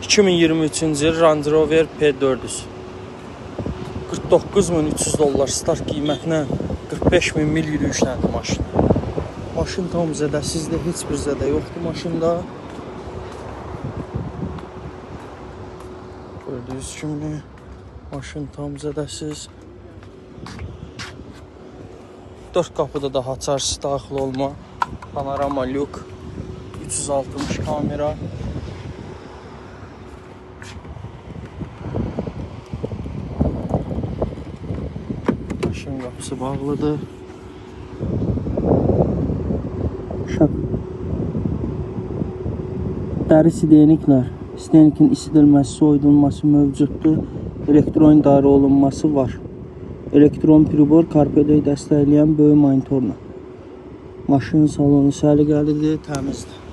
2023-cü il Range Rover P400. 49.300 dollar start qiymətinə 45.000 mil yürüyüşləndir maşın. Maşın tam zədəsizdir, heç bir zədə yoxdur maşında. Gördüyünüz kimi maşın tam zədəsiz. 4 qapıda da açarsiz daxil olma. Panorama lük, 360 kamera. Maşın qapısı bağlıdır. Dəri sideniklər. Sidenikin isidilməsi, soyudulması mövcuddur. Elektron idarə olunması var. Elektron pribor karpedoyu dəstəkləyən böyük monitorla. Maşının salonu səliqəlidir, təmizdir.